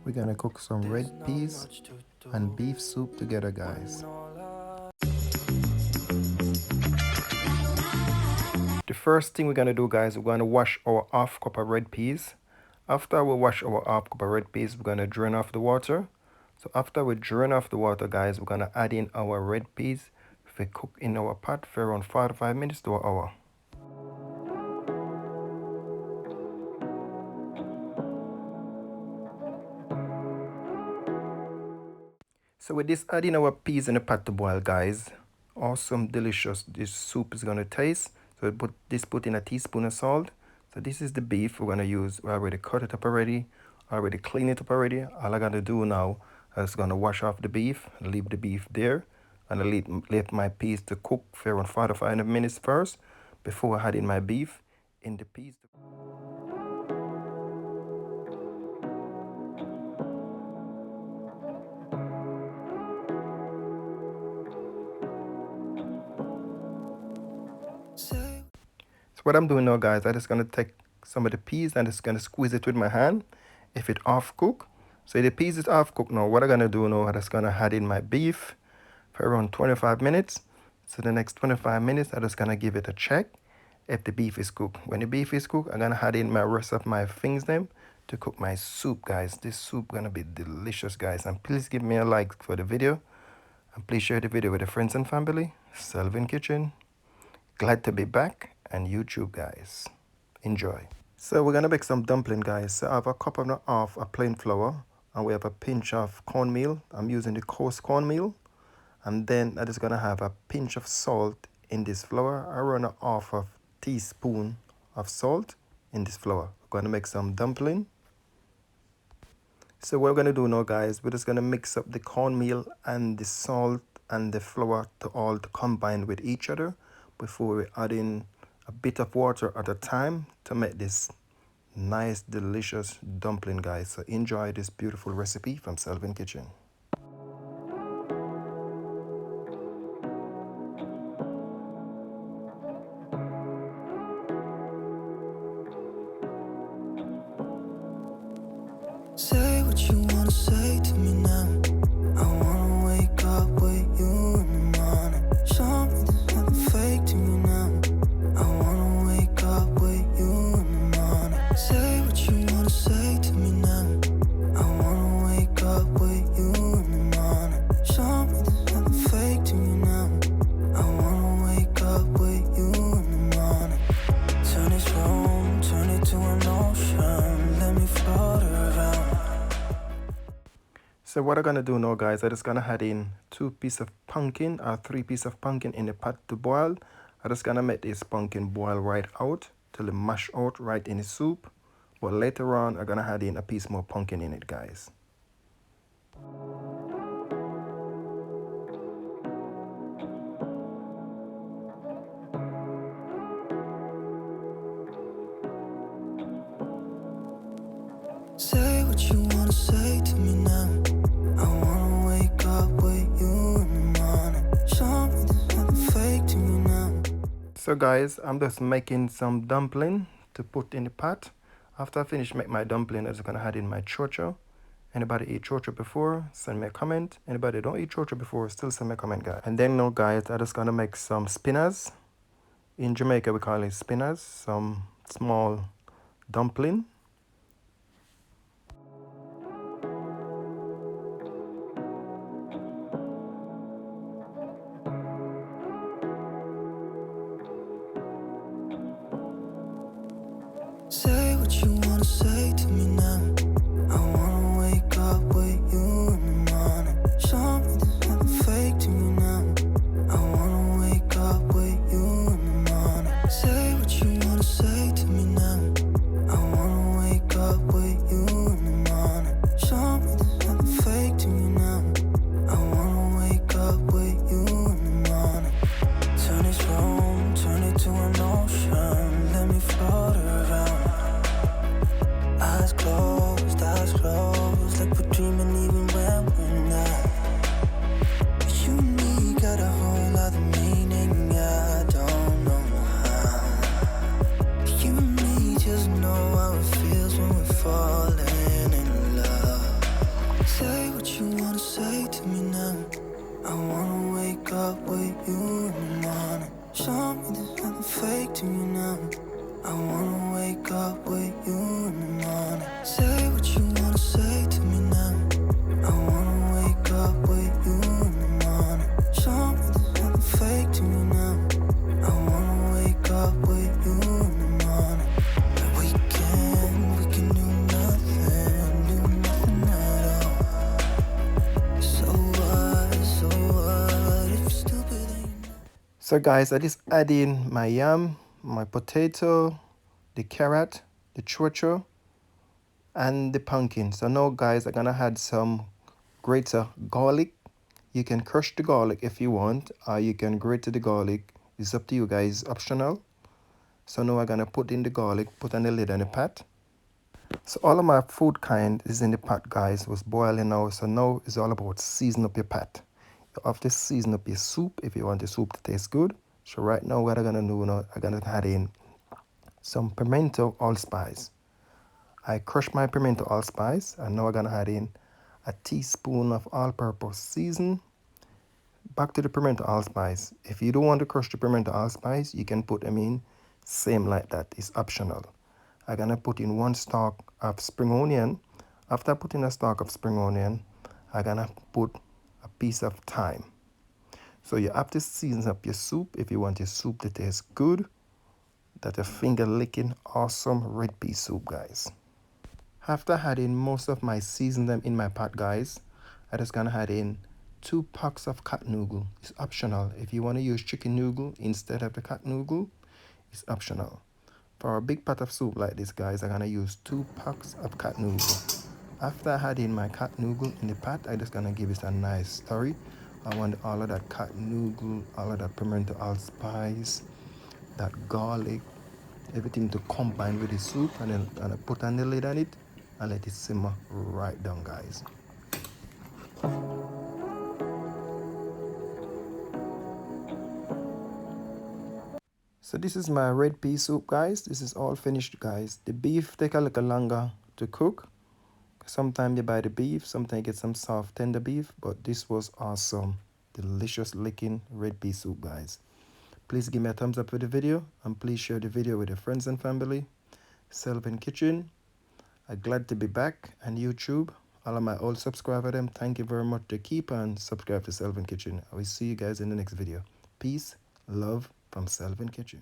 We're gonna cook some red peas and beef soup together, guys. The first thing we're gonna do, guys, we're gonna wash our half cup of red peas. After we wash our half cup of red peas, we're gonna drain off the water. So after we drain off the water, guys, we're gonna add in our red peas. We cook in our pot for around 4 to 5 minutes to an hour. So with this, adding our peas in the pot to boil, guys, awesome, delicious this soup is gonna taste. So put in a teaspoon of salt. So this is the beef we're gonna use. We already cut it up already, already cleaned it up already. All I gotta do now is gonna wash off the beef, leave the beef there, and let my peas to cook for around 4 to 5 minutes first before adding my beef in the peas. So what I'm doing now, guys, I'm just gonna take some of the peas and just gonna squeeze it with my hand if it half cooked. So the peas is half cooked now. What I'm gonna do now, I'm just gonna add in my beef for around 25 minutes. So the next 25 minutes, I'm just gonna give it a check if the beef is cooked. When the beef is cooked, I'm gonna add in my rest of my things then to cook my soup, guys. This soup gonna be delicious, guys. And please give me a like for the video. And please share the video with your friends and family. Selvin Kitchen. Glad to be back on YouTube, guys. Enjoy. So we're gonna make some dumpling, guys. So I have a cup and a half of plain flour, and we have a pinch of cornmeal. I'm using the coarse cornmeal. And then I'm just gonna have a pinch of salt in this flour, around a half of teaspoon of salt in this flour. We're gonna make some dumpling. So what we're gonna do now, guys, we're just gonna mix up the cornmeal and the salt and the flour to all combine with each other before we add in a bit of water at a time to make this nice, delicious dumpling, guys. So enjoy this beautiful recipe from Selvin Kitchen. Say what you wanna say to me now. I wanna wake up with you in the morning. Show me there's nothing fake to me now. I wanna wake up with you in the morning. Say what you wanna say to me now. I wanna wake up with you in the morning. Show me there's nothing fake to me now. I wanna wake up with you in the morning. Turn this room, turn it to an ocean. Let me float around. So what I'm gonna do now, guys, I'm just gonna add in 2 pieces of pumpkin or 3 pieces of pumpkin in the pot to boil. I'm just gonna make this pumpkin boil right out till it mash out right in the soup. But later on, I'm gonna add in a piece more pumpkin in it, guys. Say what you wanna say to me now. I wanna wake up with you in the morning. Show me there's nothing fake to me now. So guys, I'm just making some dumpling to put in the pot. After I finish make my dumpling, I'm just gonna add in my chocho. Anybody eat chocho before? Send me a comment. Anybody don't eat chocho before? Still send me a comment, guys. And then now, guys, I'm just gonna make some spinners. In Jamaica, we call it spinners. Some small dumpling. Say what you wanna say to me now. I wanna wake up with you in the morning. Show me there's nothing fake to me now. I wanna wake up with you in the morning. Say what you wanna say to me now. I wanna wake up with you in the morning. Show me there's nothing fake to me now. I wanna wake up with you in the morning. Turn this room, turn it to an ocean. Let me float around. Eyes closed. So guys, I just add in my yam, my potato, the carrot, the chocho, and the pumpkin. So now guys, I'm gonna add some grated garlic. You can crush the garlic if you want, or you can grate the garlic. It's up to you guys, optional. So now I'm gonna put in the garlic, put on the lid on the pot. So all of my food kind is in the pot, guys, was boiling now. So now it's all about season up your pot. You have to season up your soup if you want the soup to taste good. So right now what I'm gonna do now, I'm gonna add in some pimento allspice. I crush my pimento allspice, and now I'm gonna add in a teaspoon of all-purpose season. Back to the pimento allspice. If you don't want to crush the pimento allspice, you can put them in same like that. It's optional. I'm gonna put in 1 stalk of spring onion. After putting a stalk of spring onion, I'm gonna put a piece of thyme. So you have to season up your soup if you want your soup to taste good. That a finger licking awesome red pea soup, guys. After adding most of my season them in my pot, guys, I just gonna add in 2 packs of cat noodle. It's optional. If you want to use chicken noodle instead of the cat noodle, it's optional. For a big pot of soup like this, guys, I'm gonna use 2 packs of cat noodle. After adding my cat noodle in the pot, I just gonna give it a nice stir. I want all of that cat noodle, all of that pimento allspice, that garlic, everything to combine with the soup, and then I'm gonna put on the lid on it and let it simmer right down, guys. So this is my red pea soup, guys. This is all finished, guys. The beef take a little longer to cook. Sometimes you buy the beef, sometimes you get some soft tender beef, but this was awesome. Delicious licking red pea soup, guys. Please give me a thumbs up for the video, and please share the video with your friends and family. Selvin Kitchen. I'm glad to be back on YouTube. All of my old subscribers, them, thank you very much to keep on subscribe to Selvin Kitchen. I will see you guys in the next video. Peace, love from Selvin Kitchen.